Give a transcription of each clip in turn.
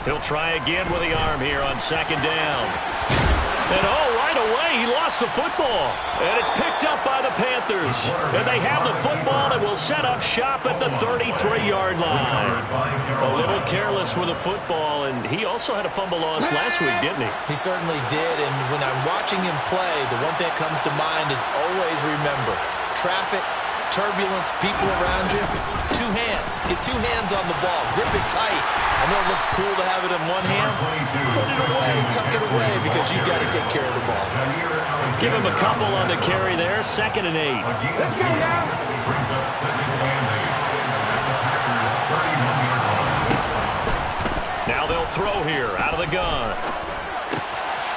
He'll try again with the arm here on second down. And right away, he lost the football. And it's picked up by the Panthers. And they have the football and will set up shop at the 33-yard line. A little careless with the football, and he also had a fumble loss last week, didn't he? He certainly did, and when I'm watching him play, the one thing that comes to mind is always remember, traffic, turbulence, people around you, two hands. Get two hands on the ball. Grip it tight. I know it looks cool to have it in one hand. Put it away, tuck it away, because you've got to take care of the ball. Give him a couple on the carry there. 2nd and 8. Now they'll throw here out of the gun.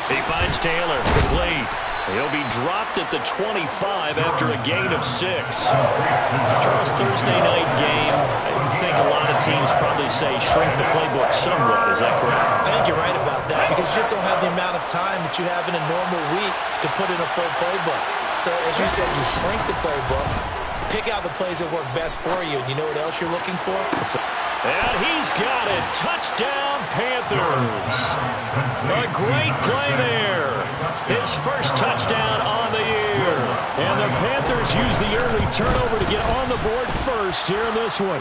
He finds Taylor. Complete. He'll be dropped at the 25 after a gain of 6. Charles, Thursday night game, I think a lot of teams probably say shrink the playbook somewhat. Is that correct? I think you're right about that because you just don't have the amount of time that you have in a normal week to put in a full playbook. So as you said, you shrink the playbook, pick out the plays that work best for you. You know what else you're looking for? And he's got it. Touchdown, Panthers. A great play there. His first touchdown on the year. And the Panthers use the early turnover to get on the board first here in this one.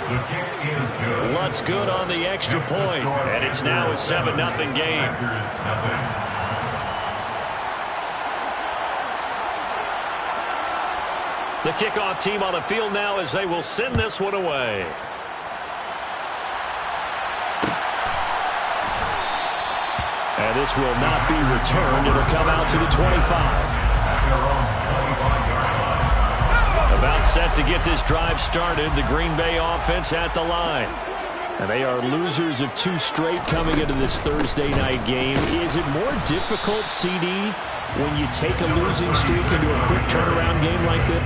Lutz good on the extra point. And it's now a 7-0 game. The kickoff team on the field now as they will send this one away. And this will not be returned. It'll come out to the 25. About set to get this drive started. The Green Bay offense at the line. And they are losers of 2 straight coming into this Thursday night game. Is it more difficult, CD, when you take a losing streak into a quick turnaround game like this?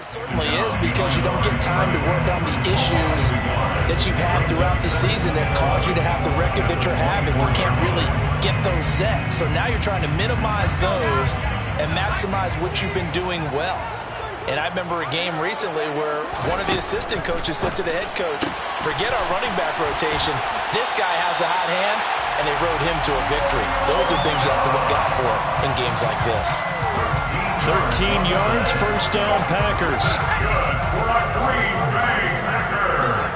Certainly is, because you don't get time to work on the issues that you've had throughout the season that have caused you to have the record that you're having. You can't really get those set. So now you're trying to minimize those and maximize what you've been doing well. And I remember a game recently where one of the assistant coaches said to the head coach, forget our running back rotation. This guy has a hot hand, and they rode him to a victory. Those are things you have to look out for in games like this. 13 yards, first down, Packers. Good for a Green Bay Packers.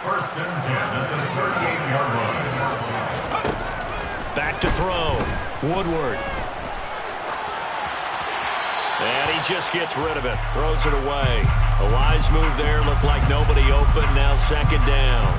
First and 10 at the 38-yard line. Back to throw. Woodward. And he just gets rid of it. Throws it away. A wise move there. Looked like nobody open. Now 2nd down.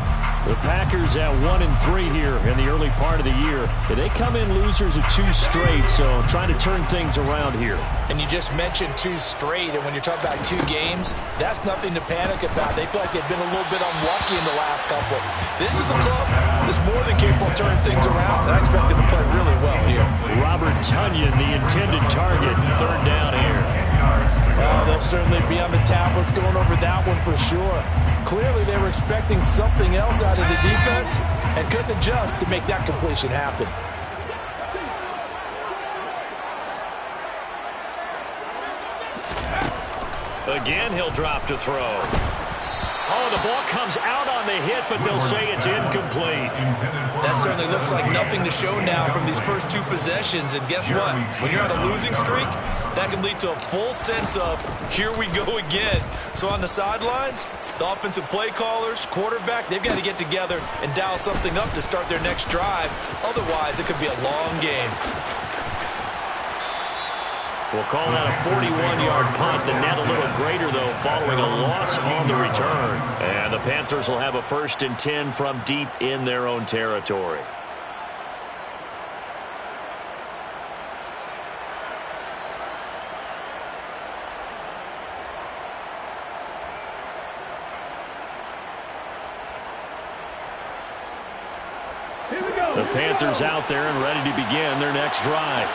The Packers at 1-3 here in the early part of the year. They come in losers of 2 straight, so trying to turn things around here. And you just mentioned 2 straight, and when you're talking about 2 games, that's nothing to panic about. They feel like they've been a little bit unlucky in the last couple. This is a club that's more than capable of turning things around, and I expect them to play really well here. Robert Tonyan, the intended target, 3rd down here. Well, they'll certainly be on the tablets going over that one for sure. Clearly, they were expecting something else out of the defense and couldn't adjust to make that completion happen. Again, he'll drop to throw. Oh, the ball comes out on the hit, but they'll say it's incomplete. That certainly looks like nothing to show now from these first 2 possessions. And guess what? When you're on a losing streak, that can lead to a full sense of, here we go again. So on the sidelines, the offensive play callers, quarterback, they've got to get together and dial something up to start their next drive. Otherwise, it could be a long game. We'll call that a 41-yard punt. The net a little greater, though, following a loss on the return. And the Panthers will have a 1st and 10 from deep in their own territory. The Panthers out there and ready to begin their next drive.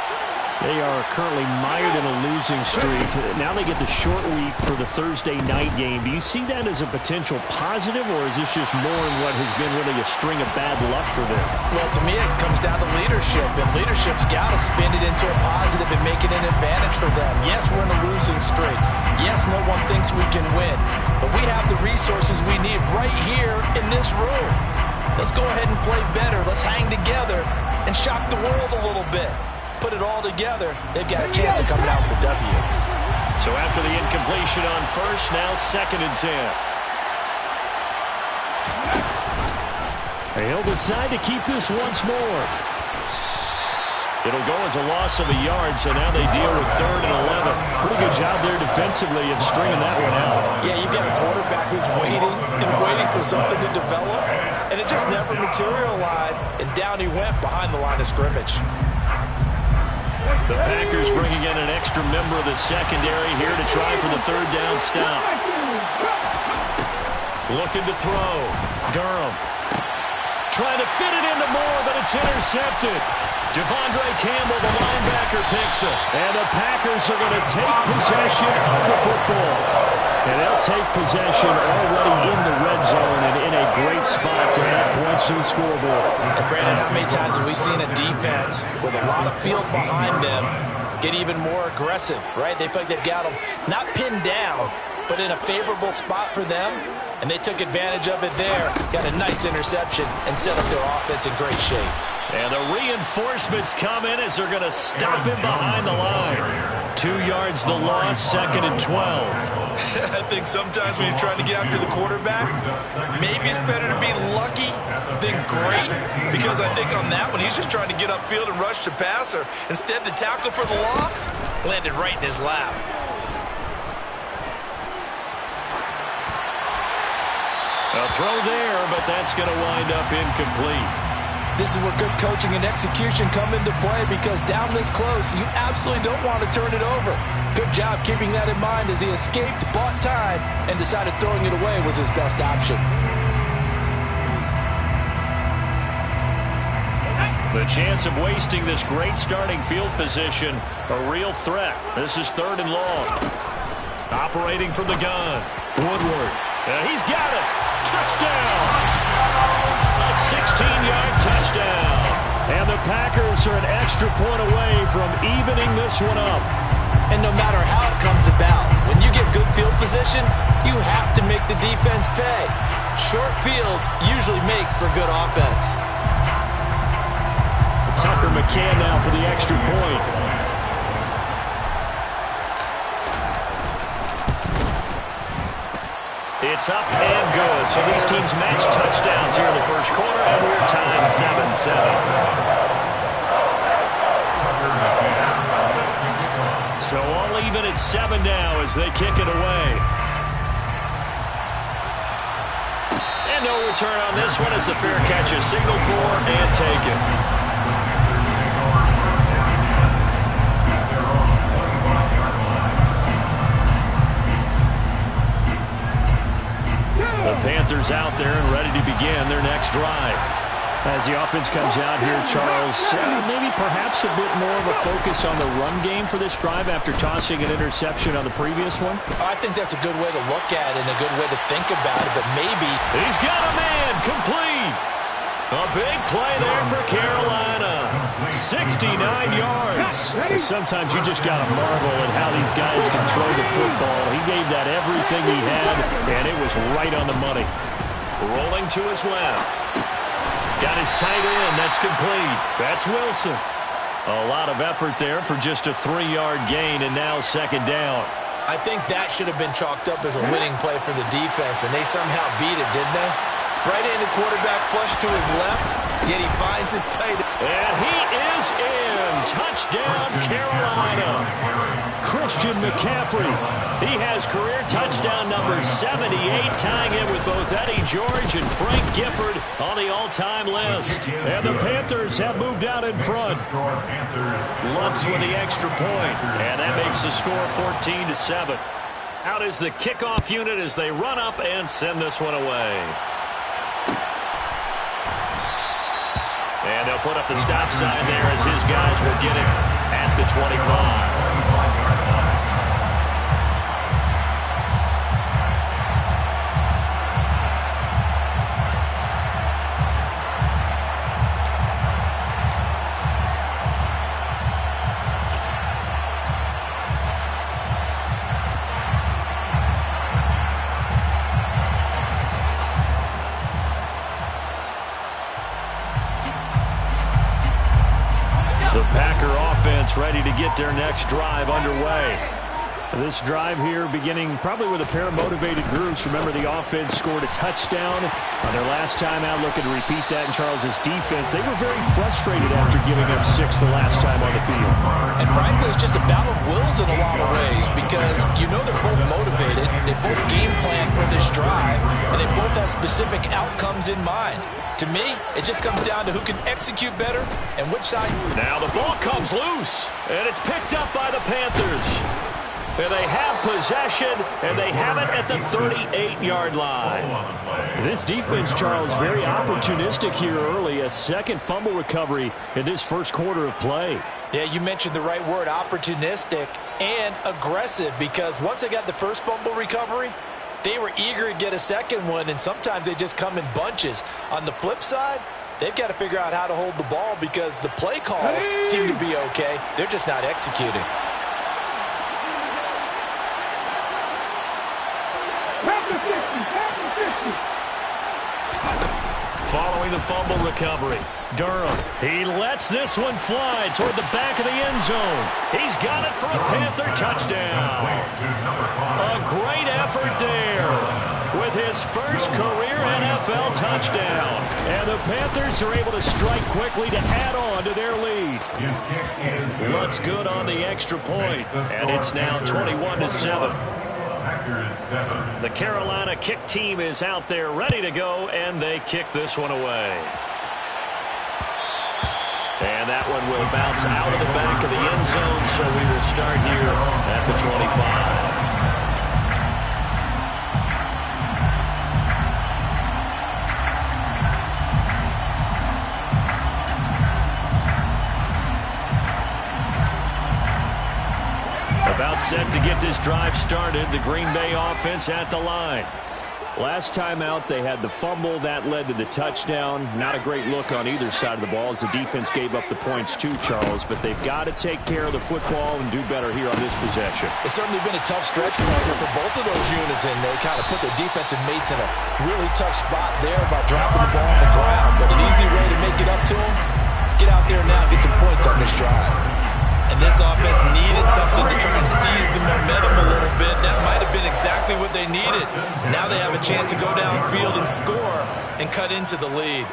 They are currently mired in a losing streak. Now they get the short week for the Thursday night game. Do you see that as a potential positive, or is this just more in what has been really a string of bad luck for them? Well, to me, it comes down to leadership, and leadership's got to spin it into a positive and make it an advantage for them. Yes, we're in a losing streak. Yes, no one thinks we can win, but we have the resources we need right here in this room. Let's go ahead and play better. Let's hang together and shock the world a little bit. Put it all together, they've got a chance of coming out with a W. So after the incompletion on first, now 2nd and 10. He'll decide to keep this once more. It'll go as a loss of a yard, so now they deal with 3rd and 11. Pretty good job there defensively of stringing that one out. Yeah, you've got a quarterback who's waiting for something to develop, and it just never materialized, and down he went behind the line of scrimmage. The Packers bringing in an extra member of the secondary here to try for the 3rd down stop. Looking to throw. Durham. Trying to fit it into Moore, but it's intercepted. Devondre Campbell, the linebacker, picks it. And the Packers are going to take possession of the football. And they'll take possession already in the red zone and in a great spot to add points to the scoreboard. And Brandon, how many times have we seen a defense with a lot of field behind them get even more aggressive, right? They feel like they've got them not pinned down, but in a favorable spot for them, and they took advantage of it there. Got a nice interception and set up their offense in great shape. And the reinforcements come in as they're going to stop him behind the line. 2 yards the loss, 2nd and 12. I think sometimes when you're trying to get after the quarterback, maybe it's better to be lucky than great, because I think on that one, he's just trying to get upfield and rush the passer. Instead, the tackle for the loss landed right in his lap. A throw there, but that's going to wind up incomplete. This is where good coaching and execution come into play, because down this close, you absolutely don't want to turn it over. Good job keeping that in mind as he escaped, bought time, and decided throwing it away was his best option. The chance of wasting this great starting field position, a real threat. This is 3rd and long. Operating from the gun, Woodward. He's got it. Touchdown. A 16-yard touchdown. And the Packers are an extra point away from evening this one up. And no matter how it comes about, when you get good field position, you have to make the defense pay. Short fields usually make for good offense. Tucker McCann now for the extra point. It's up and good. So these teams match touchdowns here in the first quarter, and we're tied 7-7. So all even at 7 now as they kick it away. And no return on this one as the fair catch is signaled for and taken. The Panthers out there and ready to begin their next drive. As the offense comes out here, Charles, maybe perhaps a bit more of a focus on the run game for this drive after tossing an interception on the previous one? I think that's a good way to look at it and a good way to think about it, but maybe... He's got a man complete. A big play there for Carolina. 69 yards. Sometimes you just got to marvel at how these guys can throw the football. He gave that everything he had, and it was right on the money. Rolling to his left. Got his tight end. That's complete. That's Wilson. A lot of effort there for just a 3-yard gain, and now 2nd down. I think that should have been chalked up as a winning play for the defense, and they somehow beat it, didn't they? Right-handed quarterback flush to his left, yet he finds his tight end. And he is in. Touchdown, Carolina. Christian McCaffrey. He has career touchdown number 78, tying in with both Eddie George and Frank Gifford on the all-time list. And the Panthers have moved out in front. Lutz with the extra point, and that makes the score 14-7. Out is the kickoff unit as they run up and send this one away. And they'll put up the stop sign there as his guys will get it at the 25. The Packer offense ready to get their next drive underway. This drive here beginning probably with a pair of motivated groups. Remember, the offense scored a touchdown on their last time out. Looking to repeat that in Charles's defense. They were very frustrated after giving up 6 the last time on the field. And frankly, it's just a battle of wills in a lot of ways because you know they're both motivated. They both game plan for this drive, and they both have specific outcomes in mind. To me, it just comes down to who can execute better and which side. Now the ball comes loose, and it's picked up by the Panthers. And they have possession, and they have it at the 38-yard line. This defense, Charles, very opportunistic here early. A second fumble recovery in this first quarter of play. Yeah, you mentioned the right word, opportunistic and aggressive, because once they got the first fumble recovery, they were eager to get a second one, and sometimes they just come in bunches. On the flip side, they've got to figure out how to hold the ball because the play calls seem to be okay. They're just not executing. Following the fumble recovery, Durham, he lets this one fly toward the back of the end zone. He's got it for a Panther touchdown. A great effort there with his first career NFL touchdown. And the Panthers are able to strike quickly to add on to their lead. Looks good on the extra point, and it's now 21-7. The Carolina kick team is out there ready to go, and they kick this one away. And that one will bounce out of the back of the end zone, so we will start here at the 25. About set to get this drive started. The Green Bay offense at the line. Last time out, they had the fumble. That led to the touchdown. Not a great look on either side of the ball as the defense gave up the points too, Charles. But they've got to take care of the football and do better here on this possession. It's certainly been a tough stretch for both of those units, and they kind of put their defensive mates in a really tough spot there by dropping the ball on the ground. But an easy way to make it up to them, get out there now and get some points on this drive. And this offense needed something to try and seize the momentum a little bit. That might have been exactly what they needed. Now they have a chance to go downfield and score and cut into the lead.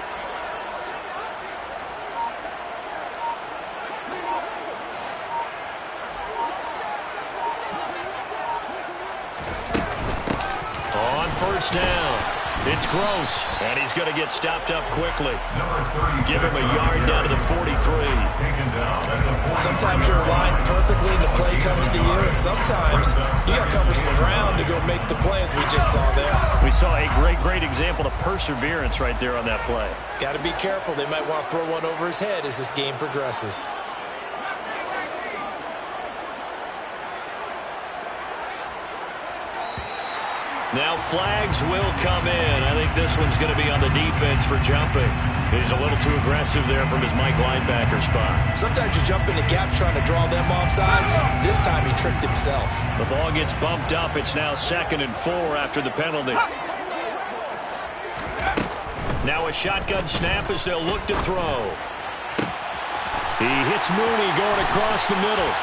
On first down. It's Gross, and he's going to get stopped up quickly. Give him a yard down to the 43. Sometimes you're aligned perfectly and the play comes to you, and sometimes you got to cover some ground to go make the play, as we just saw there. We saw a great example of perseverance right there on that play. Got to be careful. They might want to throw one over his head as this game progresses. Now flags will come in. I think this one's going to be on the defense for jumping. He's a little too aggressive there from his Mike linebacker spot. Sometimes you jump into gaps trying to draw them off sides. This time he tricked himself. The ball gets bumped up. It's now 2nd and 4 after the penalty. Now a shotgun snap as they'll look to throw. He hits Mooney going across the middle.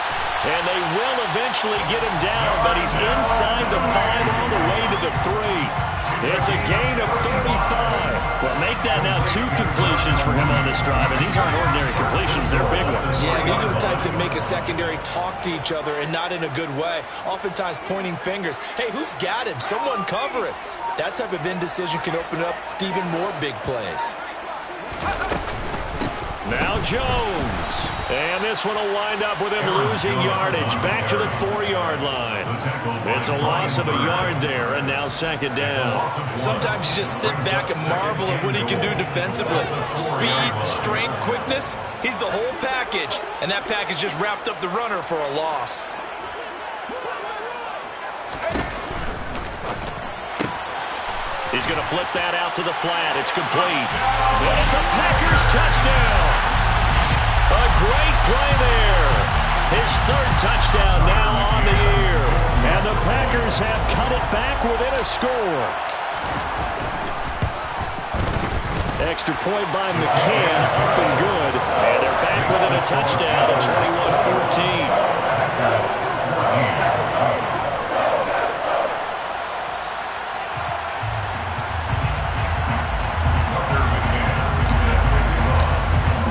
And they will eventually get him down, but he's inside the 5 all the way to the 3. It's a gain of 35. Well, make that now 2 completions for him on this drive, and these aren't ordinary completions. They're big ones. Yeah, these are the types that make a secondary talk to each other, and not in a good way. Oftentimes pointing fingers. Hey, who's got him? Someone cover it. That type of indecision can open up to even more big plays. Now Jones. And this one will wind up with him losing yardage back to the 4-yard line. It's a loss of a yard there, and now second down. Sometimes you just sit back and marvel at what he can do defensively. Speed, strength, quickness, he's the whole package. And that package just wrapped up the runner for a loss. He's going to flip that out to the flat. It's complete. And it's a Packers touchdown. A great play there. His third touchdown now on the year. And the Packers have cut it back within a score. Extra point by McCann, up and good. And they're back within a touchdown at 21-14.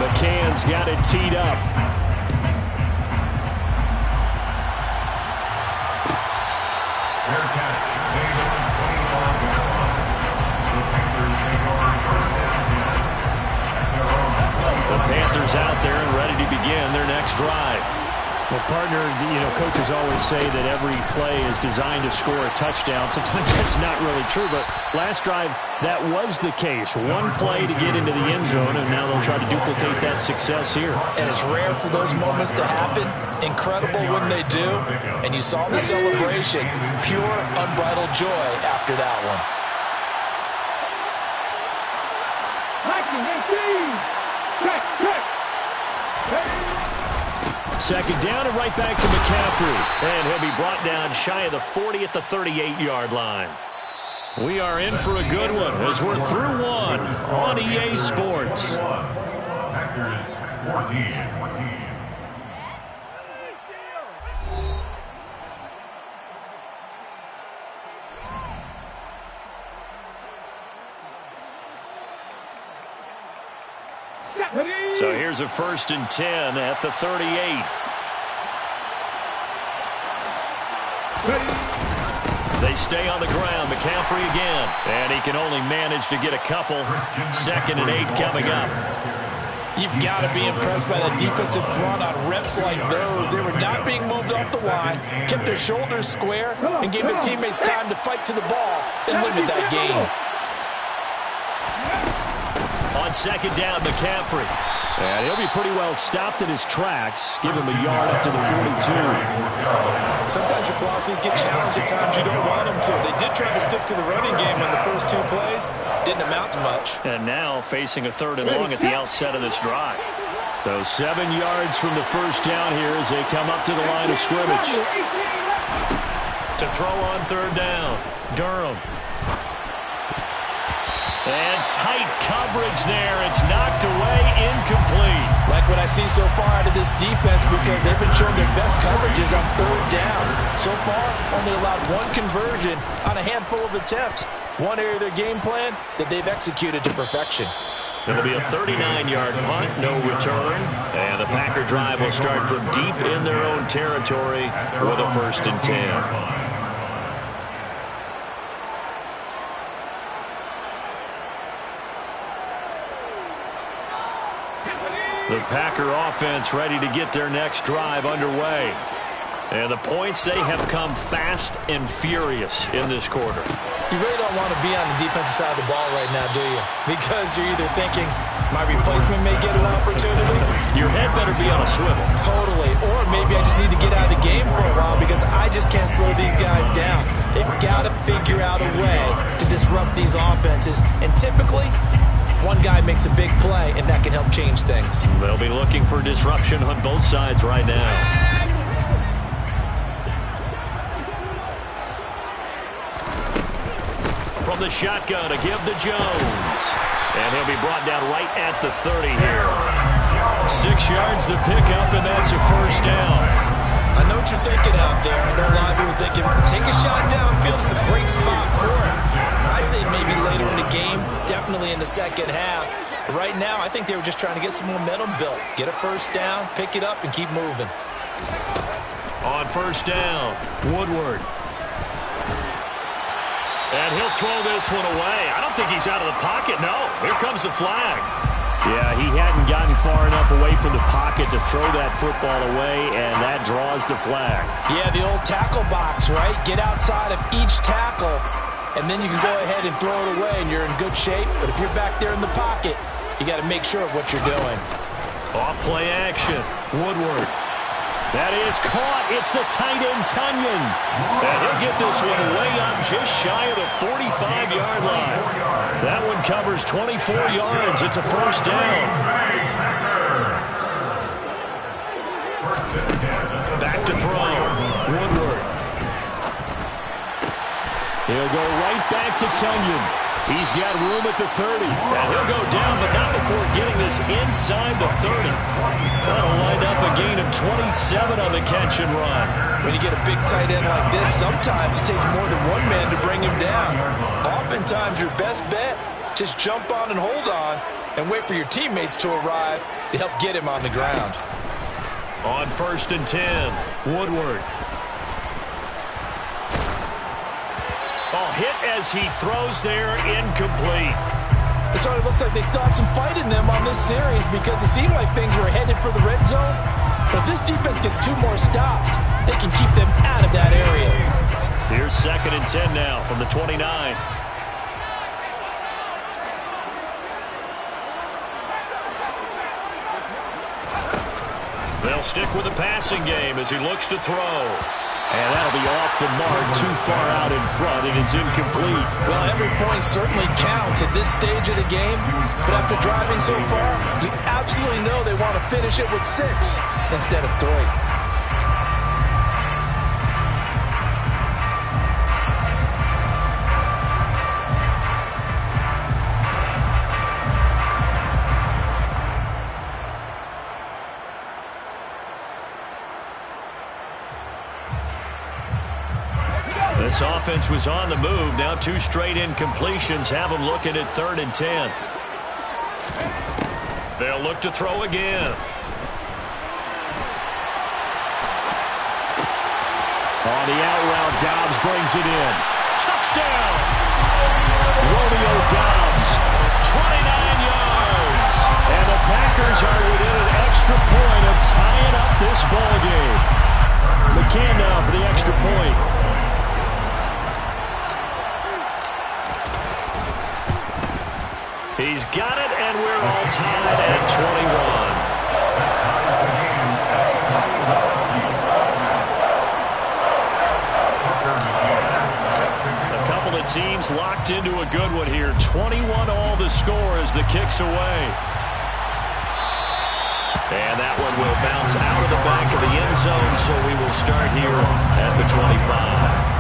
McCann's got it teed up. The Panthers out there and ready to begin their next drive. Well, partner, coaches always say that every play is designed to score a touchdown. Sometimes that's not really true, but last drive, that was the case. One play to get into the end zone, and now they'll try to duplicate that success here. And it's rare for those moments to happen. Incredible when they do. And you saw the celebration. Pure, unbridled joy after that one. Second down and right back to McCaffrey. And he'll be brought down shy of the 40 at the 38-yard line. We are in for a good one as we're through one on EA Sports. Packers 14. So here's a 1st and 10 at the 38. They stay on the ground. McCaffrey again. And he can only manage to get a couple. 2nd and 8 coming up. You've got to be impressed by the defensive front on reps like those. They were not being moved off the line, kept their shoulders square, and gave their teammates time to fight to the ball and limit that gain. On 2nd down, McCaffrey. And he'll be pretty well stopped in his tracks. Give him a yard up to the 42. Sometimes your philosophies get challenged at times you don't want them to. They did try to stick to the running game on the first 2 plays. Didn't amount to much. And now facing a 3rd and long at the outset of this drive. So 7 yards from the first down here as they come up to the line of scrimmage. To throw on 3rd down, Durham. And tight coverage there. It's knocked away, incomplete. Like what I see so far out of this defense because they've been showing their best coverages on 3rd down. So far, only allowed 1 conversion on a handful of attempts. One area of their game plan that they've executed to perfection. It'll be a 39-yard punt, no return. And the Packer drive will start from deep in their own territory with a 1st and 10. The Packer offense ready to get their next drive underway. And the points, they have come fast and furious in this quarter. You really don't want to be on the defensive side of the ball right now, do you? Because you're either thinking, my replacement may get an opportunity. Your head better be on a swivel. Totally. Or maybe I just need to get out of the game for a while because I just can't slow these guys down. They've got to figure out a way to disrupt these offenses. And typically, one guy makes a big play, and that can help change things. They'll be looking for disruption on both sides right now. From the shotgun to give to Jones. And he'll be brought down right at the 30 here. 6 yards to pick up, and that's a 1st down. I know what you're thinking out there. I know a lot of people are thinking, take a shot downfield. It's a great spot for it. I'd say maybe later in the game, definitely in the second half. But right now, I think they were just trying to get some momentum built. Get a 1st down, pick it up, and keep moving. On 1st down, Woodward. And he'll throw this one away. I don't think he's out of the pocket. No, here comes the flag. Yeah, he hadn't gotten far enough away from the pocket to throw that football away, and that draws the flag. Yeah, the old tackle box, right? Get outside of each tackle, and then you can go ahead and throw it away, and you're in good shape. But if you're back there in the pocket, you got to make sure of what you're doing. Off play action. Woodward. That is caught. It's the tight end, Tunyon. And he'll get this one way up just shy of the 45-yard line. That one covers 24 yards. It's a first down. Back to throw. Woodward. He'll go right back to Tunyon. He's got room at the 30. And he'll go down, but not before getting this inside the 30. That'll wind up a gain of 27 on the catch and run. When you get a big tight end like this, sometimes it takes more than one man to bring him down. Oftentimes, your best bet, just jump on and hold on and wait for your teammates to arrive to help get him on the ground. On 1st and 10, Woodward. Hit as he throws there, incomplete. It sort of looks like they still have some fight in them on this series because it seemed like things were headed for the red zone. But if this defense gets 2 more stops, they can keep them out of that area. Here's 2nd and 10 now from the 29. They'll stick with the passing game as he looks to throw. And that'll be off the mark, too far out in front, and it's incomplete. Well, every point certainly counts at this stage of the game, but after driving so far, you absolutely know they want to finish it with 6 instead of 3. This offense was on the move. Now 2 straight incompletions have them looking at 3rd and 10. They'll look to throw again. On the out route, Dobbs brings it in. Touchdown! Romeo Dobbs. 29 yards. And the Packers are within an extra point of tying up this ball game. McCann now for the extra point. He's got it, and we're all tied at 21. A couple of teams locked into a good one here. 21 all the score as the kick's away. And that one will bounce out of the back of the end zone, so we will start here at the 25.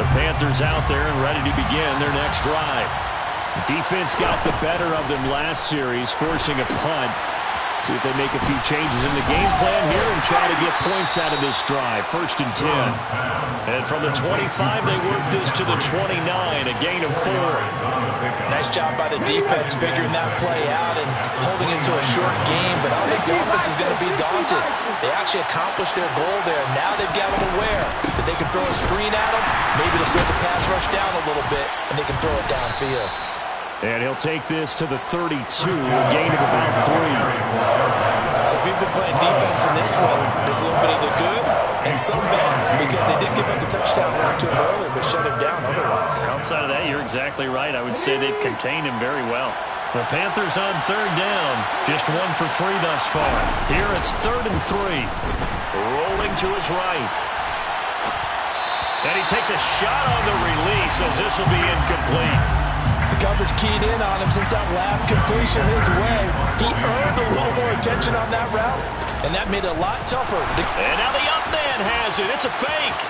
Panthers out there and ready to begin their next drive. Defense got the better of them last series, forcing a punt. See if they make a few changes in the game plan here and try to get points out of this drive. 1st and 10. And from the 25, they work this to the 29, a gain of 4. Nice job by the defense figuring that play out and holding it to a short game, but I don't think the offense is going to be daunted. They actually accomplished their goal there. Now they've got them aware that they can throw a screen at them. Maybe they'll slow the pass rush down a little bit, and they can throw it downfield. And he'll take this to the 32, a gain of about 3. So if you've been playing defense in this one, there's a little bit of the good and some bad, because they did give up the touchdown run to him earlier, but shut him down otherwise. Outside of that, you're exactly right. I would say they've contained him very well. The Panthers on 3rd down, just 1 for 3 thus far. Here it's 3rd and 3. Rolling to his right. And he takes a shot on the release as this will be incomplete. The coverage keyed in on him since that last completion his way. He earned a little more attention on that route, and that made it a lot tougher. And now the up man has it. It's a fake.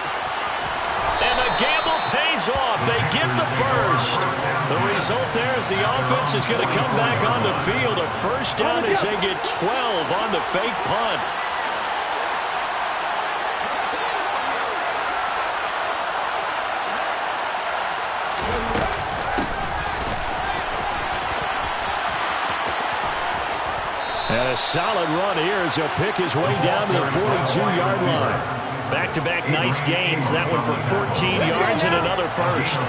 And the gamble pays off. They get the first. The result there is the offense is going to come back on the field. A first down as they get 12 on the fake punt. And a solid run here as he'll pick his way down to the 42-yard line. Back-to-back nice gains. That one for 14 yards and another first.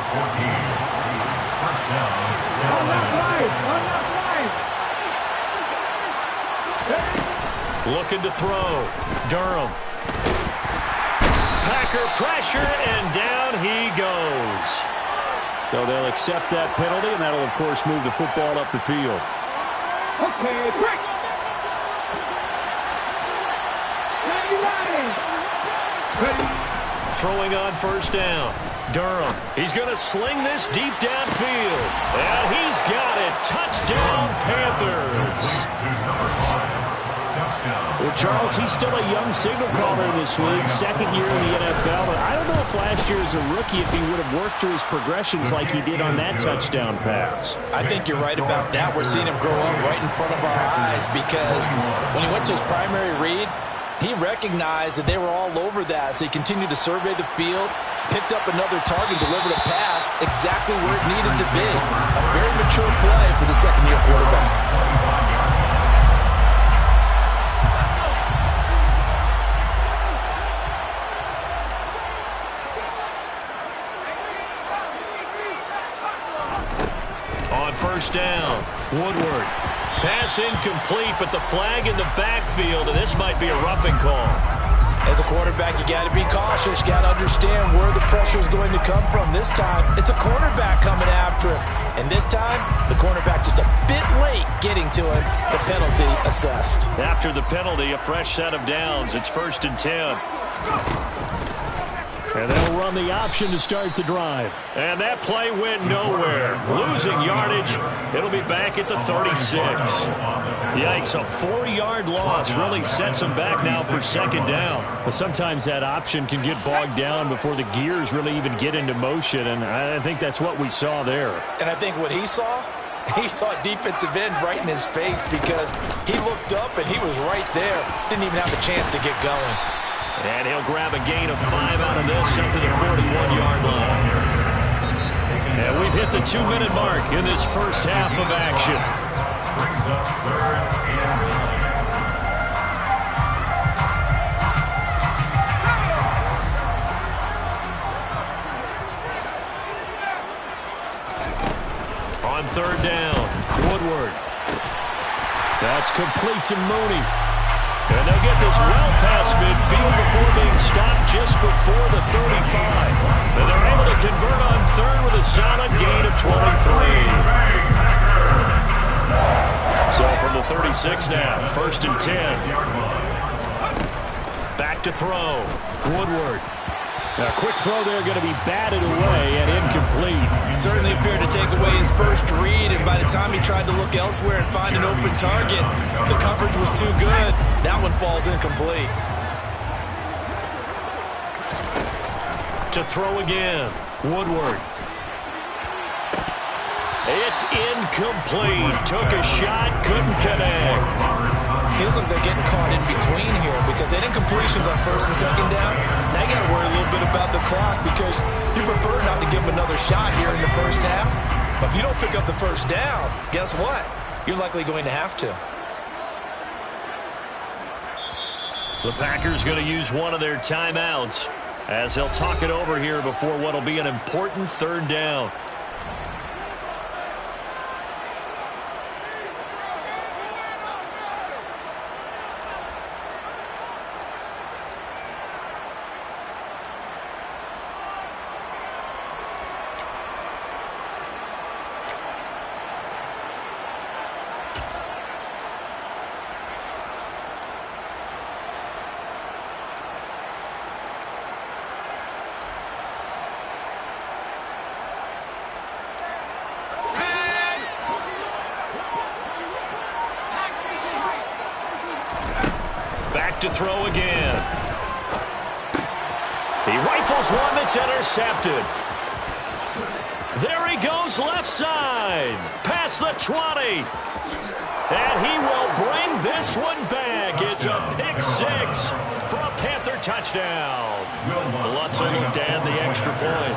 Looking to throw. Durham. Packer pressure, and down he goes. So they'll accept that penalty, and that'll, of course, move the football up the field. Okay, break. Throwing on first down. Durham. He's going to sling this deep downfield. And he's got it. Touchdown, Panthers. Well, Charles, he's still a young signal caller in this league, second year in the NFL. But I don't know if last year as a rookie, if he would have worked through his progressions like he did on that touchdown pass. I think you're right about that. We're seeing him grow up right in front of our eyes because when he went to his primary read, he recognized that they were all over that, so he continued to survey the field, picked up another target, delivered a pass exactly where it needed to be. A very mature play for the second-year quarterback. On first down, Woodward. Pass incomplete, but the flag in the backfield, and this might be a roughing call. As a quarterback, you got to be cautious. You got to understand where the pressure is going to come from. This time, it's a cornerback coming after him. And this time, the cornerback just a bit late getting to him. The penalty assessed. After the penalty, a fresh set of downs. It's 1st and 10. And they'll run the option to start the drive. And that play went nowhere. Losing yardage. It'll be back at the 36. Yikes, a 4-yard loss really sets them back now for second down. But sometimes that option can get bogged down before the gears really even get into motion, and I think that's what we saw there. And I think what he saw defensive end right in his face because he looked up and he was right there. Didn't even have a chance to get going. And he'll grab a gain of 5 out of this up to the 41-yard line. And we've hit the 2-minute mark in this first half of action. On third down, Woodward. That's complete to Mooney. And they'll get this well past midfield before being stopped just before the 35. And they're able to convert on third with a solid gain of 23. So from the 36 now, 1st and 10. Back to throw. Woodward. A quick throw there going to be batted away and incomplete. Certainly appeared to take away his first read, and by the time he tried to look elsewhere and find an open target, the coverage was too good. That one falls incomplete. To throw again, Woodward. It's incomplete. Took a shot, couldn't connect. Feels like they're getting caught in between here because they had incompletions on 1st and 2nd down. Now you got to worry a little bit about the clock because you prefer not to give them another shot here in the first half. But if you don't pick up the first down, guess what? You're likely going to have to. The Packers going to use one of their timeouts as they'll talk it over here before what will be an important 3rd down. To throw again. He rifles one that's intercepted. There he goes left side. Past the 20. And he will bring this one back. It's a pick 6 for a Panther touchdown. Lutzel looked to add the extra point.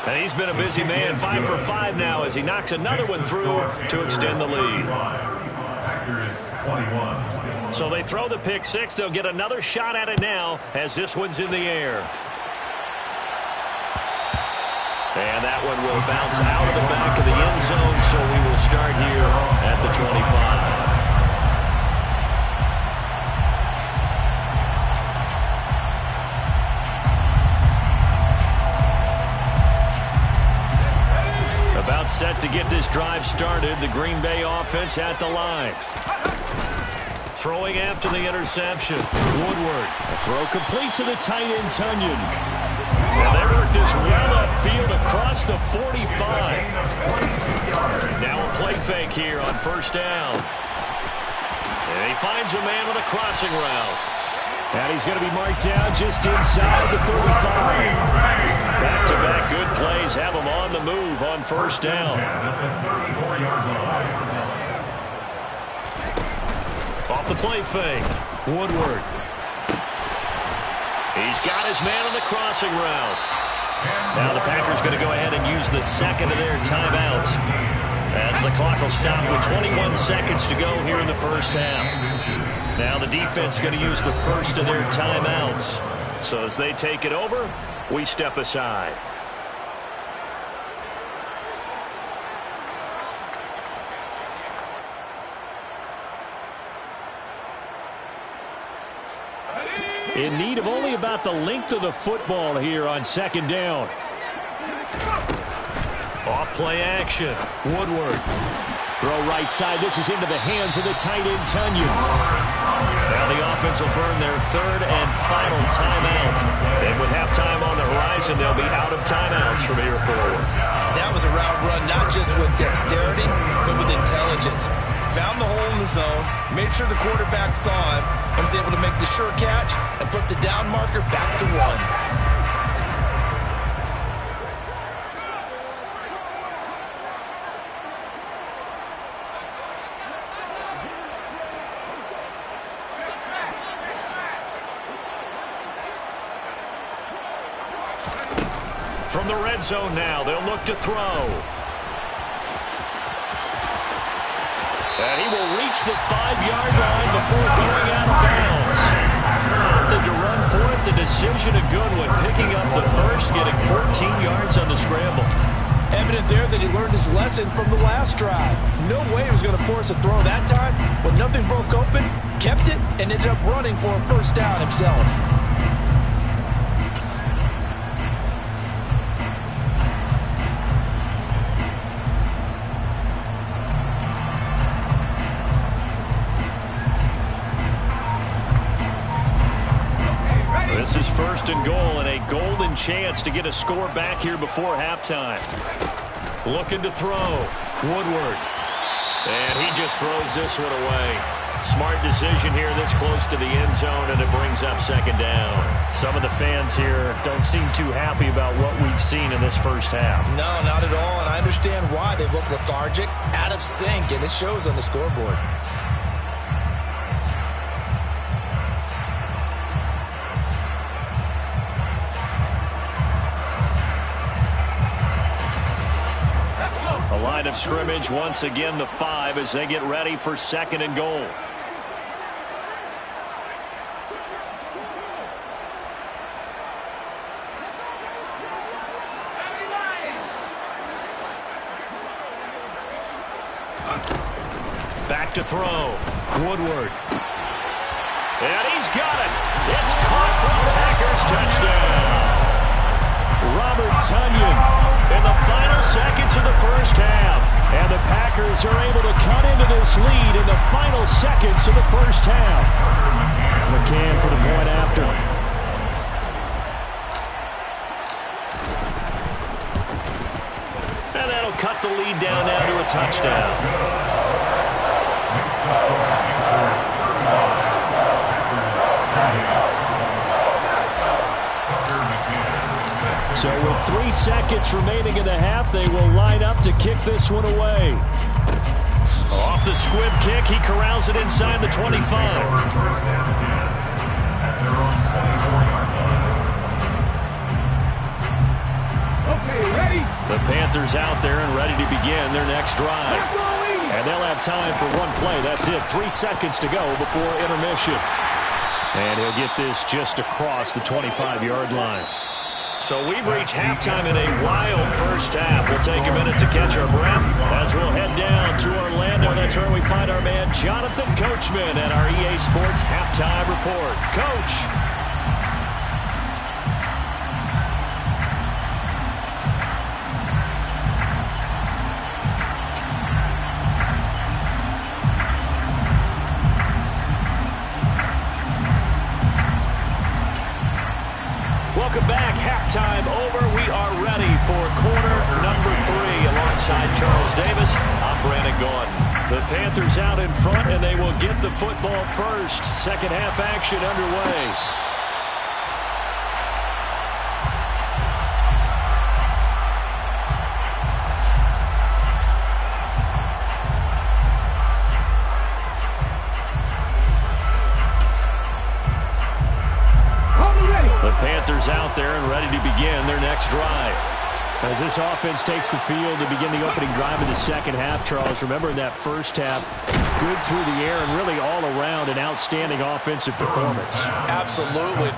And he's been a busy man, 5 for 5 now as he knocks another one through to extend the lead. 21. So they throw the pick six. They'll get another shot at it now as this one's in the air. And that one will bounce out of the back of the end zone, so we will start here at the 25. About set to get this drive started. The Green Bay offense at the line. Throwing after the interception. Woodward. A throw complete to the tight end, Tonyan. And they work this well upfield across the 45. Now a play fake here on first down. And he finds a man on a crossing route. And he's going to be marked down just inside the 35. Back-to-back good plays have him on the move on first down. Off the play fake. Woodward. He's got his man on the crossing route. Now the Packers going to go ahead and use the second of their timeouts as the clock will stop with 21 seconds to go here in the first half. Now the defense going to use the first of their timeouts. So as they take it over, we step aside. In need of only about the length of the football here on second down. Off play action. Woodward. Throw right side. This is into the hands of the tight end, Tonyan. Now the offense will burn their third and final timeout. And with halftime on the horizon, they'll be out of timeouts from here forward. That was a route run not just with dexterity, but with intelligence. Found the hole in the zone, made sure the quarterback saw him, and was able to make the sure catch and flip the down marker back to one. From the red zone now, they'll look to throw. And he will reach the 5-yard line before going out of bounds. Opted to run for it. The decision a good one. Picking up the first, getting 14 yards on the scramble. Evident there that he learned his lesson from the last drive. No way he was going to force a throw that time, but nothing broke open, kept it, and ended up running for a first down himself. This is first and goal and a golden chance to get a score back here before halftime. Looking to throw. Woodward. And he just throws this one away. Smart decision here this close to the end zone, and it brings up second down. Some of the fans here don't seem too happy about what we've seen in this first half. No, not at all, and I understand why. They look lethargic, out of sync, and it shows on the scoreboard. Line of scrimmage once again the 5 as they get ready for second and goal. Back to throw. Woodward. And he's got it. It's caught for a Packers touchdown. Robert Tonyan in the final seconds of the first half. And the Packers are able to cut into this lead in the final seconds of the first half. McCann for the point after. And that'll cut the lead down now to a touchdown. So with 3 seconds remaining in the half, they will line up to kick this one away. Off the squib kick, he corrals it inside the 25. Okay, ready? The Panthers out there and ready to begin their next drive. And they'll have time for one play. That's it. 3 seconds to go before intermission. And he'll get this just across the 25-yard line. So we've reached halftime in a wild first half. We'll take a minute to catch our breath as we'll head down to Orlando. That's where we find our man Jonathan Coachman at our EA Sports Halftime Report. Coach. Welcome back. Halftime over. We are ready for quarter number 3 alongside Charles Davis. I'm Brandon Gaudin. The Panthers out in front, and they will get the football first. Second half action underway. Panthers out there and ready to begin their next drive. As this offense takes the field to begin the opening drive of the second half, Charles, remember in that first half, good through the air and really all around an outstanding offensive performance. Absolutely.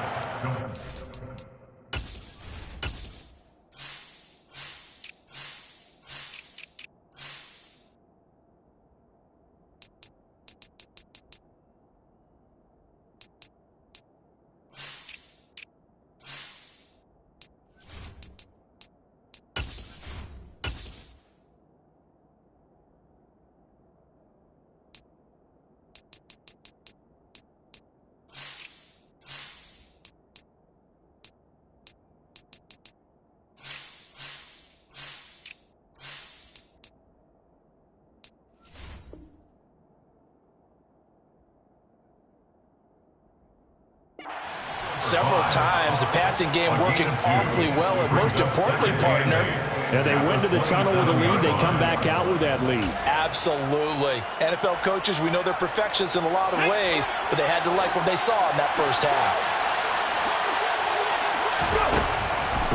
Several times, the passing game working awfully well, and most importantly, partner. Yeah, they went to the tunnel with a lead. They come back out with that lead. Absolutely. NFL coaches, we know they're perfectionists in a lot of ways, but they had to like what they saw in that first half.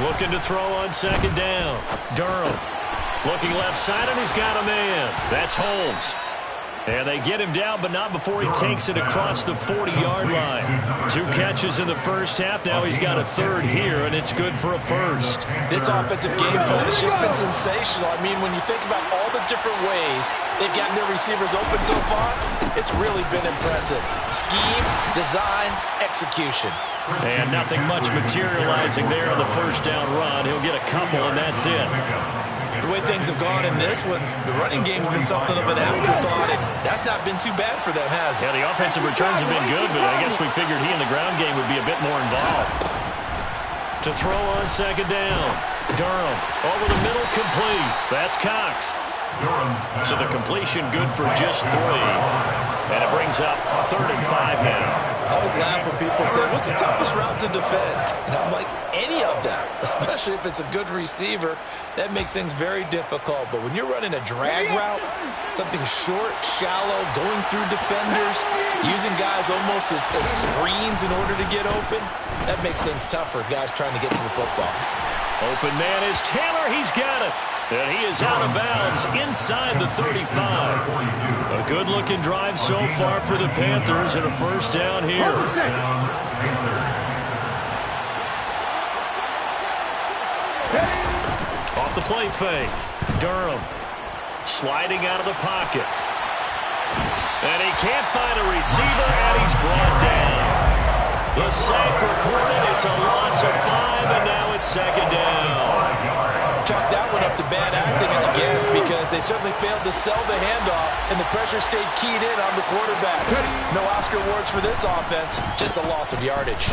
Looking to throw on second down. Durham looking left side, and he's got a man. That's Holmes. And they get him down, but not before he takes it across the 40-yard line. 2 catches in the first half. Now he's got a third here, and it's good for a first. This offensive game plan has just been sensational. I mean, when you think about all the different ways they've gotten their receivers open so far, it's really been impressive. Scheme, design, execution. And nothing much materializing there on the first down run. He'll get a couple, and that's it. The way things have gone in this one, the running game's been something of an afterthought, and that's not been too bad for them, has it? Yeah, the offensive returns have been good, but I guess we figured he in the ground game would be a bit more involved. To throw on second down. Durham over the middle, complete. That's Cox. So the completion good for just 3. And it brings up 3rd and 5 now. I always laugh when people say, what's the toughest route to defend? And I'm like, any of them, especially if it's a good receiver. That makes things very difficult. But when you're running a drag route, something short, shallow, going through defenders, using guys almost as screens in order to get open, that makes things tough for guys trying to get to the football. Open man is Taylor. He's got it. And he is out of bounds inside the 35. A good-looking drive so far for the Panthers and a first down here. Off the play fake. Durham sliding out of the pocket. And he can't find a receiver, and he's brought down. The sack recorded. It's a loss of 5, and now it's second down. Chalk that one up to bad acting, I guess, because they certainly failed to sell the handoff, and the pressure stayed keyed in on the quarterback. No Oscar awards for this offense, just a loss of yardage.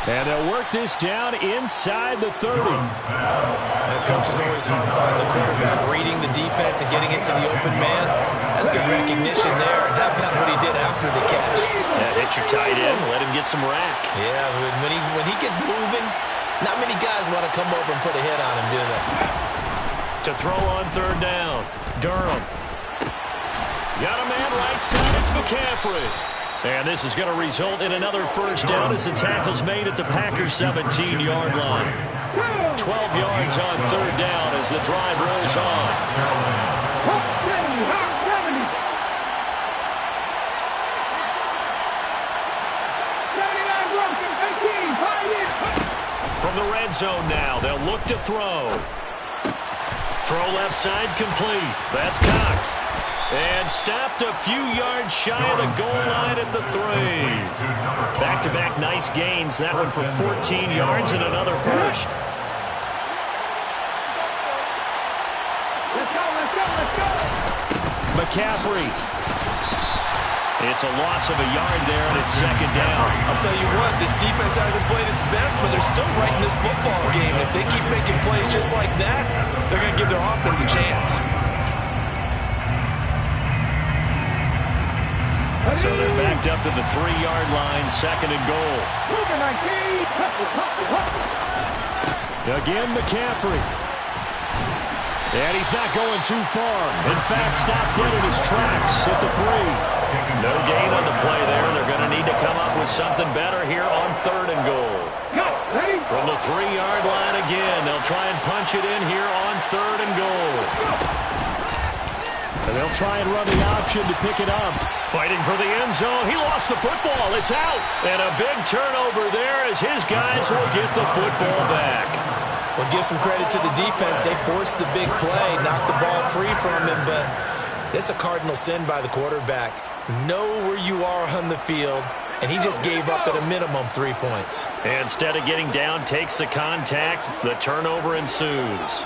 And they'll work this down inside the 30. And coaches always harp on the quarterback reading the defense and getting it to the open man. That's good recognition there, and how about what he did after the catch? Yeah, hit your tight end, let him get some rack. Yeah, when he gets moving, not many guys want to come over and put a hit on him, do they? To throw on third down, Durham. Got a man right side, it's McCaffrey. And this is going to result in another first down as the tackle's made at the Packers' 17-yard line. 12 yards on third down as the drive rolls on. From the red zone now, they'll look to throw. Throw left side complete. That's Cox. And stopped a few yards shy of the goal line at the 3. Back-to-back nice gains. That one for 14 yards and another first. Let's go. McCaffrey. It's a loss of a yard there, and it's second down. I'll tell you what, this defense hasn't played its best, but they're still right in this football game. If they keep making plays just like that, they're going to give their offense a chance. So they're backed up to the 3-yard line, second and goal. Again, McCaffrey. And he's not going too far. In fact, stopped dead in his tracks at the 3. No gain on the play there. They're going to need to come up with something better here on third and goal. From the 3-yard line again, they'll try and punch it in here on third and goal. And they'll try and run the option to pick it up. Fighting for the end zone. He lost the football. It's out. And a big turnover there as his guys will get the football back. Well, give some credit to the defense. They forced the big play, knocked the ball free from him, but it's a cardinal sin by the quarterback. Know where you are on the field, and he just gave up at a minimum 3 points. And instead of getting down, takes the contact. The turnover ensues.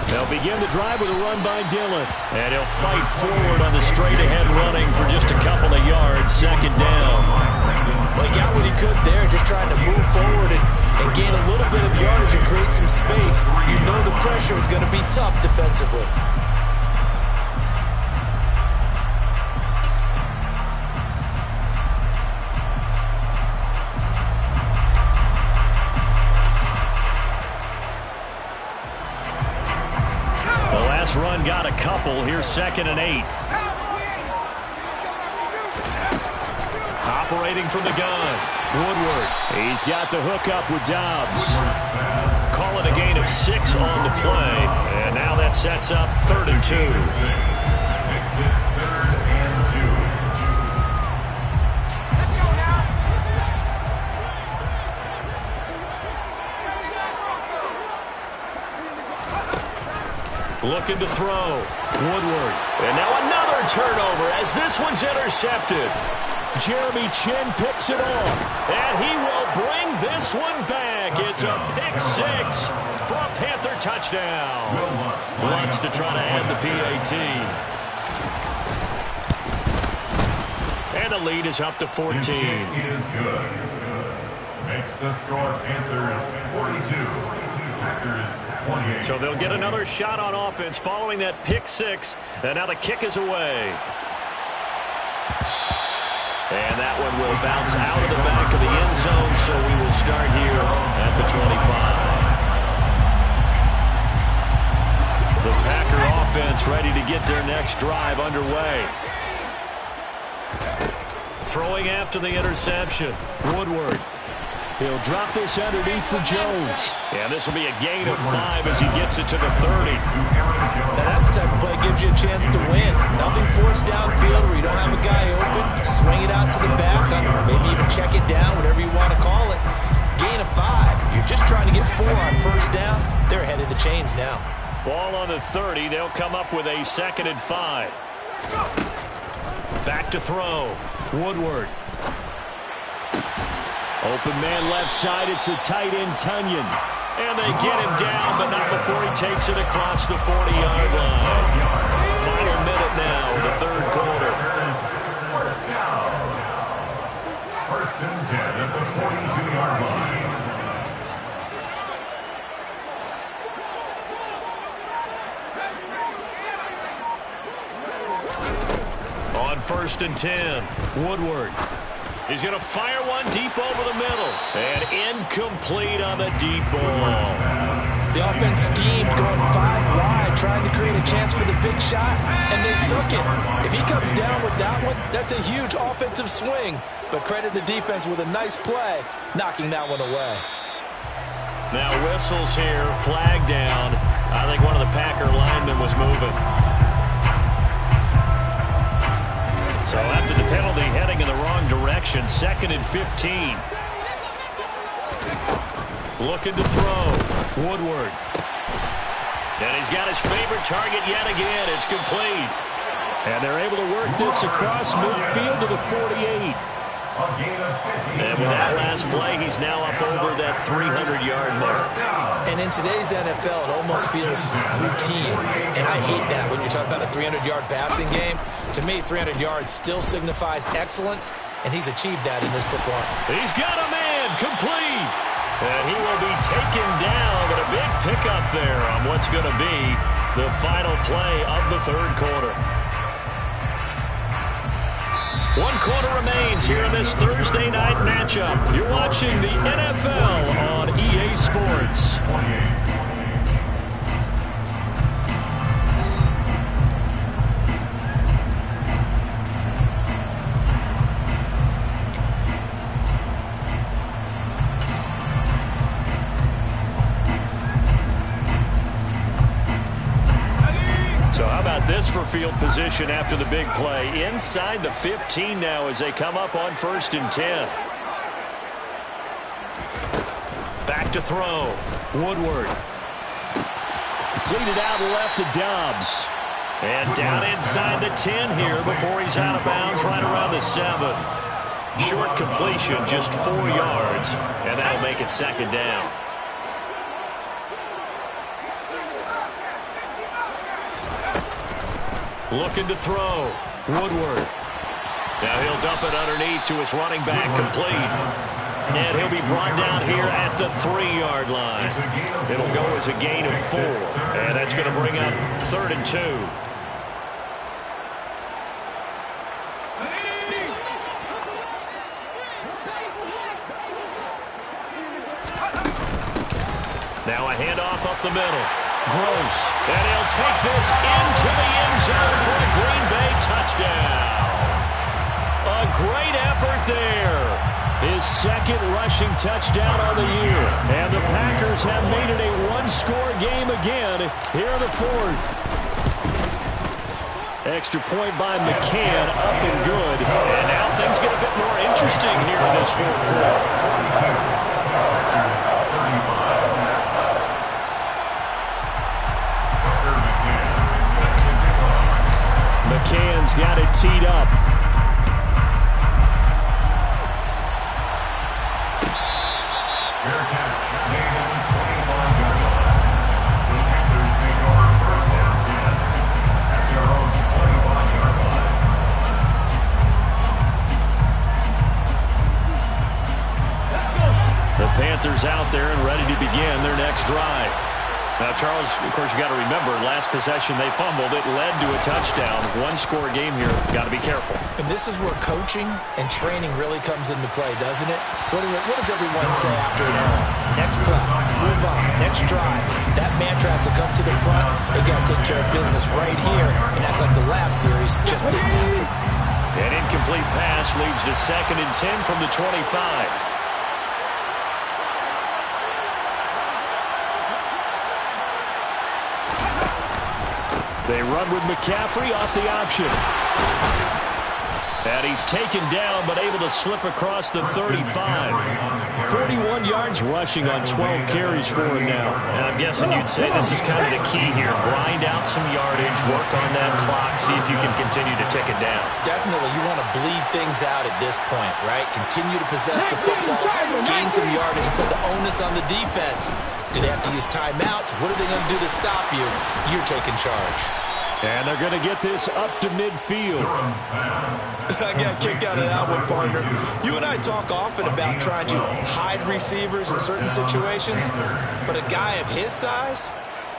They'll begin the drive with a run by Dillon. And he'll fight forward on the straight-ahead running for just a couple of yards. Second down. Well, he got what he could there, just trying to move forward and gain a little bit of yardage and create some space. You know the pressure is going to be tough defensively. The last run got a couple. Here's second and 8. Operating from the gun. Woodward. He's got the hook up with Dobbs. Call it a gain of 6 on the play. And now that sets up third and 2. Looking to throw. Woodward. And now another turnover as this one's intercepted. Jeremy Chinn picks it off. And he will bring this one back. It's a pick 6 for a Panther touchdown. Wants to try to add the PAT. And the lead is up to 14. Is good. Makes the score Panthers 42. Packers 28. So they'll get another shot on offense following that pick 6. And now the kick is away. And that one will bounce out of the back of the end zone, so we will start here at the 25. The Packer offense ready to get their next drive underway. Throwing after the interception. Woodward. He'll drop this underneath for Jones. And this will be a gain of 5 as he gets it to the 30. Now that's the type of play that gives you a chance to win. Nothing forced downfield where you don't have a guy open. Swing it out to the back, maybe even check it down, whatever you want to call it. Gain of 5. You're just trying to get 4 on first down. They're ahead of the chains now. Ball on the 30. They'll come up with a second and 5. Back to throw. Woodward. Open man left side. It's a tight end, Tunyon. And they get him down, but not before he takes it across the 40-yard line. Final minute now in the third quarter. First down. First and 10 at the 42-yard line. On first and 10, Woodward. He's going to fire one deep over the middle. And incomplete on the deep ball. The offense schemed going 5 wide, trying to create create a chance for the big shot, and they took it. If he comes down with that one, that's a huge offensive swing. But credit the defense with a nice play, knocking that one away. Now whistles here, flag down. I think one of the Packer linemen was moving. So after the penalty, heading in the wrong direction, 2nd and 15. Looking to throw. Woodward. And he's got his favorite target yet again. It's complete. And they're able to work this across midfield to the 48. And with that last play, he's now up over that 300-yard mark. And in today's NFL, it almost feels routine. And I hate that when you're talking about a 300-yard passing game. To me, 300 yards still signifies excellence, and he's achieved that in this performance. He's got a man complete. And he will be taken down, but a big pickup there on what's going to be the final play of the third quarter. 1 quarter remains here in this Thursday night matchup. You're watching the NFL on EA Sports. So how about this for field position after the big play? Inside the 15 now as they come up on 1st and 10. Back to throw. Woodward. Completed out left to Dobbs. And down inside the 10 here before he's out of bounds right around the 7. Short completion, just 4 yards. And that'll make it 2nd down. Looking to throw. Woodward. Now he'll dump it underneath to his running back, complete. And he'll be brought down here at the 3-yard line. It'll go as a gain of 4. And that's going to bring up 3rd and 2. Now a handoff up the middle. Gross. And he'll take this into the end zone for a Green Bay touchdown. A great effort there. His 2nd rushing touchdown on the year. And the Packers have made it a 1-score game again here in the 4th. Extra point by McCann, up and good. And now things get a bit more interesting here in this 4th quarter. McCann's got it teed up. The Panthers out there and ready to begin their next drive. Now, Charles, of course, you got to remember, last possession they fumbled. It led to a touchdown. 1-score game here. Got to be careful. And this is where coaching and training really comes into play, doesn't it? What does everyone say after an error? Next play, move on, next drive. That mantra has to come to the front. They got to take care of business right here and act like the last series just didn't happen. An incomplete pass leads to 2nd and 10 from the 25. They run with McCaffrey off the option. And he's taken down, but able to slip across the 35. 41 yards rushing on 12 carries for him now. And I'm guessing you'd say this is kind of the key here. Grind out some yardage, work on that clock, see if you can continue to tick it down. Definitely, you want to bleed things out at this point, right? Continue to possess the football, gain some yardage, and put the onus on the defense. Do they have to use timeouts? What are they going to do to stop you? You're taking charge. And they're going to get this up to midfield. I got a kick out of that one, partner. You and I talk often about trying to hide receivers in certain situations, but a guy of his size,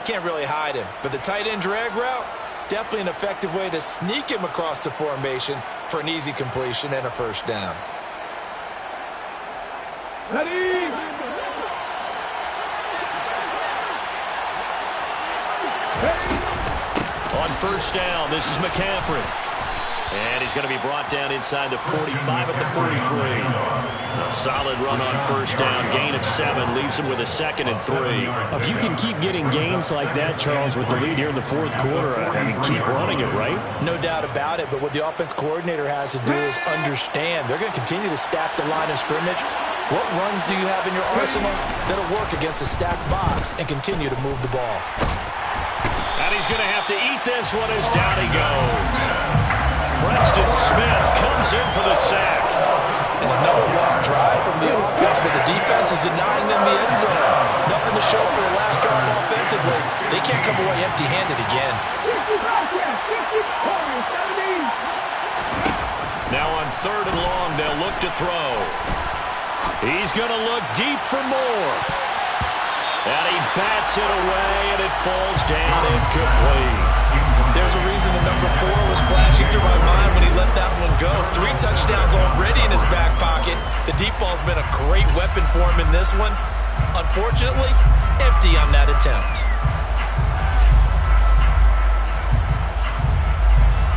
can't really hide him. But the tight end drag route, definitely an effective way to sneak him across the formation for an easy completion and a first down. Ready? first down. This is McCaffrey. And he's going to be brought down inside the 45 at the 43. A solid run on first down. Gain of 7 leaves him with a 2nd and 3. If you can keep getting gains like that, Charles, with the lead here in the fourth quarter, I mean, keep running it, right? No doubt about it, but what the offense coordinator has to do is understand. They're going to continue to stack the line of scrimmage. What runs do you have in your arsenal that'll work against a stacked box and continue to move the ball? And he's going to have to eat this one as down he goes. Preston Smith comes in for the sack. And another long drive from the offense, but the defense is denying them the end zone. Nothing to show for the last drive offensively. They can't come away empty-handed again. Now on 3rd and long, they'll look to throw. He's going to look deep for more. And he bats it away, and it falls down incomplete. There's a reason the number 4 was flashing through my mind when he let that one go. 3 touchdowns already in his back pocket. The deep ball's been a great weapon for him in this one. Unfortunately, empty on that attempt.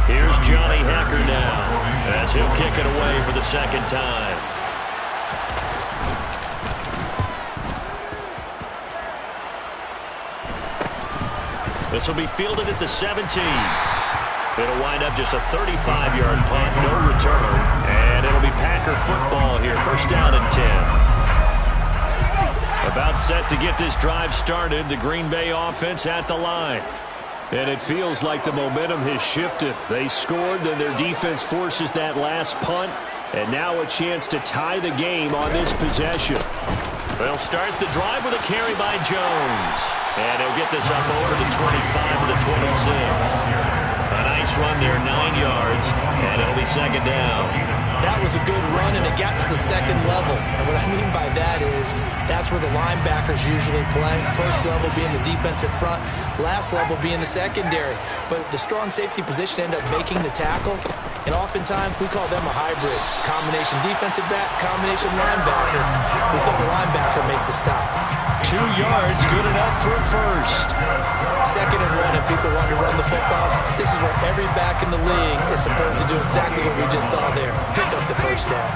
Here's Johnny Hacker now, as he'll kick it away for the 2nd time. This will be fielded at the 17. It'll wind up just a 35-yard punt, no return. And it'll be Packer football here, 1st down and 10. About set to get this drive started, the Green Bay offense at the line. And it feels like the momentum has shifted. They scored, then their defense forces that last punt. And now a chance to tie the game on this possession. They'll start the drive with a carry by Jones. And he'll get this up over the 25 to the 26. A nice run there, 9 yards, and it'll be 2nd down. That was a good run, and it got to the 2nd level. And what I mean by that is that's where the linebackers usually play. First level being the defensive front, last level being the secondary. But the strong safety position ended up making the tackle. And oftentimes we call them a hybrid. Combination defensive back, combination linebacker. We saw the linebacker make the stop. 2 yards, good enough for a first. 2nd and 1, if people want to run the football, this is where every back in the league is supposed to do exactly what we just saw there. Pick up the first down.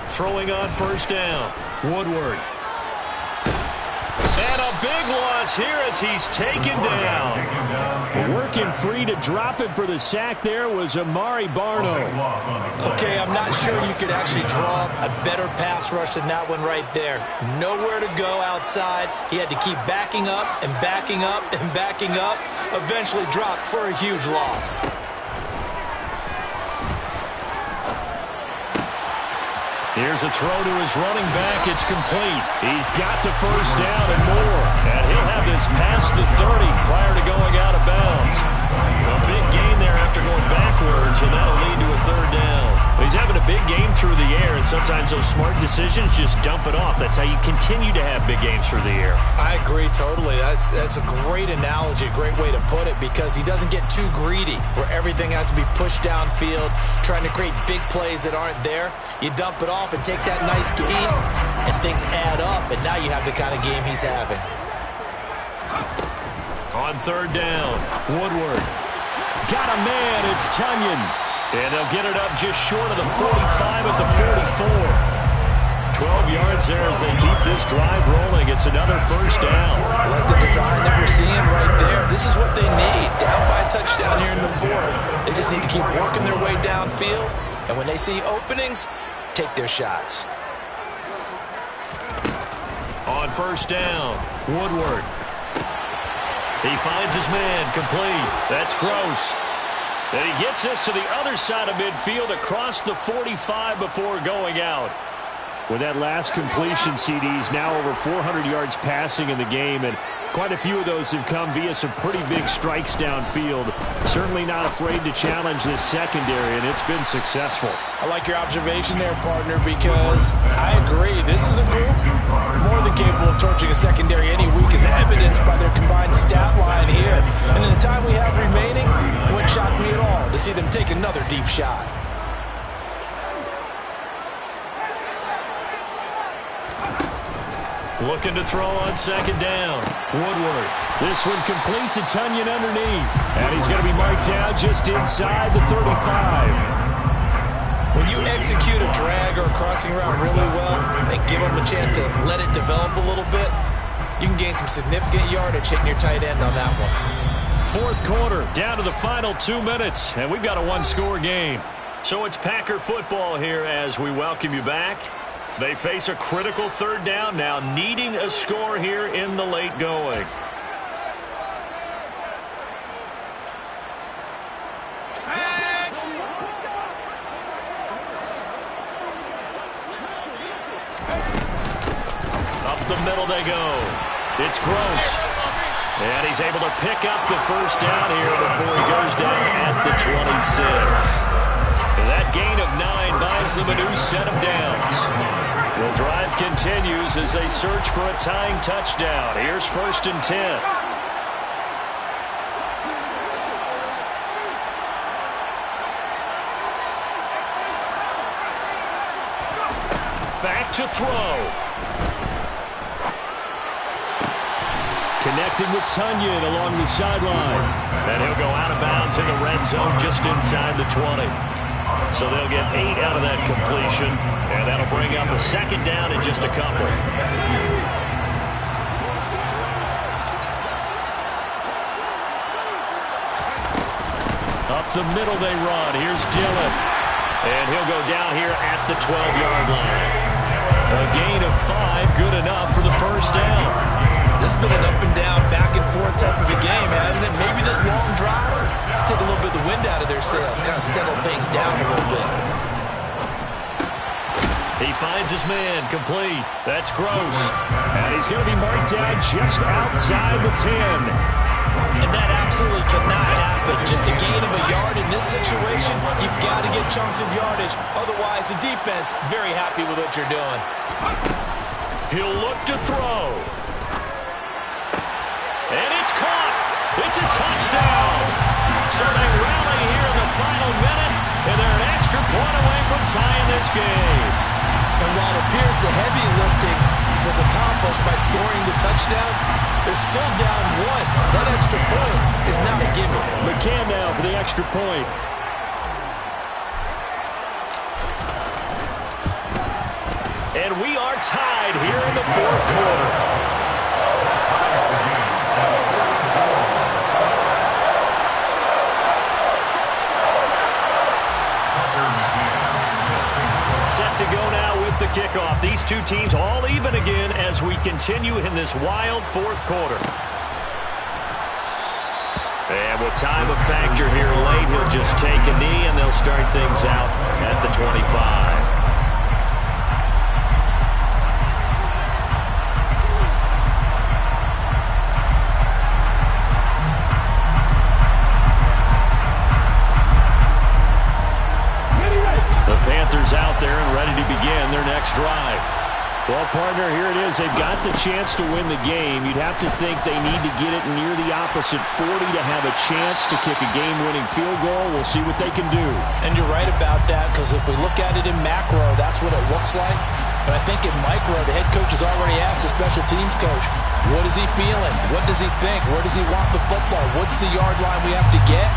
Throwing on 1st down, Woodward. And a big loss here as he's taken down. Working free to drop it for the sack there was Amari Barno. Okay, I'm not sure you could actually draw a better pass rush than that one right there. Nowhere to go outside. He had to keep backing up and backing up and backing up. Eventually dropped for a huge loss. Here's a throw to his running back. It's complete. He's got the first down and more. And he'll have this past the 30 prior to going out of bounds. A big gain there after going backwards, and that'll lead to a 3rd down. He's having a big game through the air, and sometimes those smart decisions just dump it off. That's how you continue to have big games through the air. I agree totally. That's a great analogy, a great way to put it, because he doesn't get too greedy where everything has to be pushed downfield, trying to create big plays that aren't there. You dump it off and take that nice gain, and things add up, and now you have the kind of game he's having. On 3rd down, Woodward. Got a man, it's Tunyon. And they'll get it up just short of the 45 at the 44. 12 yards there as they keep this drive rolling. It's another 1st down. I like the design that we're seeing right there. This is what they need. Down by a touchdown here in the 4th. They just need to keep working their way downfield. And when they see openings, take their shots. On 1st down, Woodward. He finds his man, complete. That's Gross. And he gets this to the other side of midfield across the 45 before going out. With that last completion, CD's now over 400 yards passing in the game, and quite a few of those have come via some pretty big strikes downfield. Certainly not afraid to challenge this secondary, and it's been successful. I like your observation there, partner, because I agree. This is a group more than capable of torching a secondary any week, as evidenced by their combined stat line here. And in the time we have remaining, it wouldn't shock me at all to see them take another deep shot. Looking to throw on second down. Woodward. This one complete to Tonyan underneath. And he's going to be marked down just inside the 35. When you execute a drag or a crossing route really well and give them a chance to let it develop a little bit, you can gain some significant yardage hitting your tight end on that one. Fourth quarter, down to the final 2 minutes, and we've got a one-score game. So it's Packer football here as we welcome you back. They face a critical third down now, needing a score here in the late going. Up the middle they go. It's Gross. And he's able to pick up the first down here before he goes down at the 26. That gain of 9 buys them a new set of downs. The drive continues as they search for a tying touchdown. Here's 1st and 10. Back to throw. Connecting with Tonyan along the sideline. And he'll go out of bounds in the red zone just inside the 20. So they'll get 8 out of that completion. And that'll bring up a second down in just a couple. Up the middle they run. Here's Dillon. And he'll go down here at the 12-yard line. A gain of 5, good enough for the first down. This has been an up-and-down, back-and-forth type of a game, hasn't it? Maybe this long drive take a little bit of the wind out of their sails, kind of settle things down a little bit. He finds his man, complete. That's Gross. And he's going to be marked down just outside the 10. And that absolutely cannot happen. Just a gain of a yard in this situation, you've got to get chunks of yardage. Otherwise, the defense, very happy with what you're doing. He'll look to throw. And it's caught. It's a touchdown. So they rally here in the final minute, and they're an extra point away from tying this game. And while it appears the heavy lifting was accomplished by scoring the touchdown, they're still down 1. That extra point is not a gimme. McCann now for the extra point. And we are tied here in the fourth quarter. Set to go now with the kickoff. These two teams all even again as we continue in this wild fourth quarter. And with time a factor here late, he'll just take a knee and they'll start things out at the 25. Out there and ready to begin their next drive. Well, partner, here it is. They've got the chance to win the game. You'd have to think they need to get it near the opposite 40 to have a chance to kick a game-winning field goal. We'll see what they can do. And you're right about that, because if we look at it in macro, that's what it looks like. But I think in micro, the head coach has already asked the special teams coach, what is he feeling? What does he think? Where does he want the football? What's the yard line we have to get?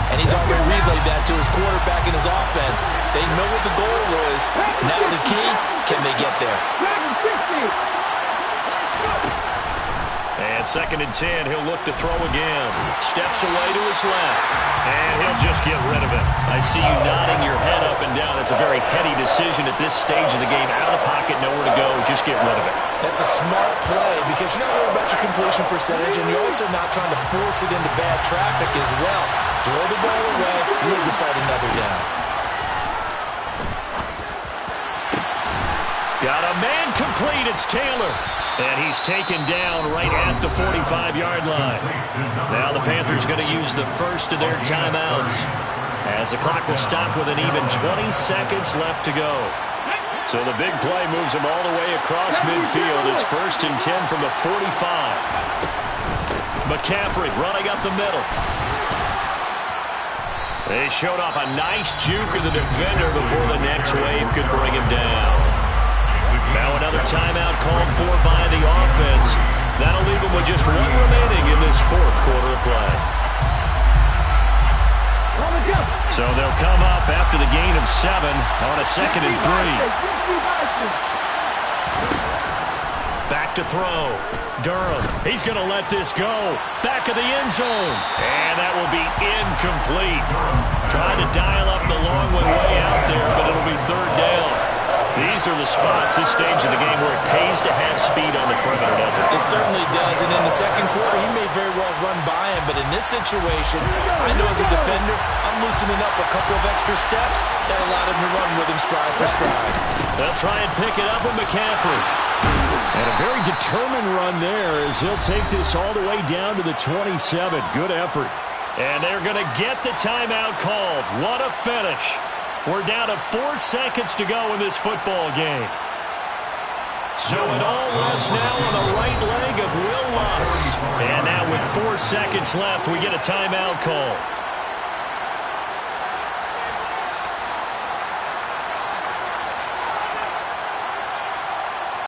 And he's already relayed that to his quarterback and his offense. They know what the goal is. Now the key, can they get there? And 2nd and 10, he'll look to throw again. Steps away to his left. And he'll just get rid of it. I see you nodding your head up and down. It's a very heady decision at this stage of the game. Out of the pocket, nowhere to go. Just get rid of it. That's a smart play because you're not worried about your completion percentage, and you're also not trying to force it into bad traffic as well. Throw the ball away, live to fight another down. Got a man complete. It's Taylor. And he's taken down right at the 45-yard line. Now the Panthers going to use the first of their timeouts as the clock will stop with an even 20 seconds left to go. So the big play moves him all the way across midfield. It's 1st and 10 from the 45. McCaffrey running up the middle. They showed off a nice juke of the defender before the next wave could bring him down. Now another timeout called for by the offense. That'll leave them with just one remaining in this fourth quarter of play. So they'll come up after the gain of 7 on a 2nd and 3. Back to throw. Durham, he's going to let this go. Back of the end zone. And that will be incomplete. Trying to dial up the long way out there, but it'll be 3rd down. These are the spots, this stage of the game, where it pays to have speed on the perimeter, doesn't it? It certainly does, and in the second quarter, he may very well run by him, but in this situation, I know as a defender, I'm loosening up a couple of extra steps that allowed him to run with him stride for stride. They'll try and pick it up with McCaffrey. And a very determined run there as he'll take this all the way down to the 27. Good effort. And they're going to get the timeout called. What a finish. We're down to 4 seconds to go in this football game. So it all rests now on the right leg of Will Lutz. And now with 4 seconds left, we get a timeout call.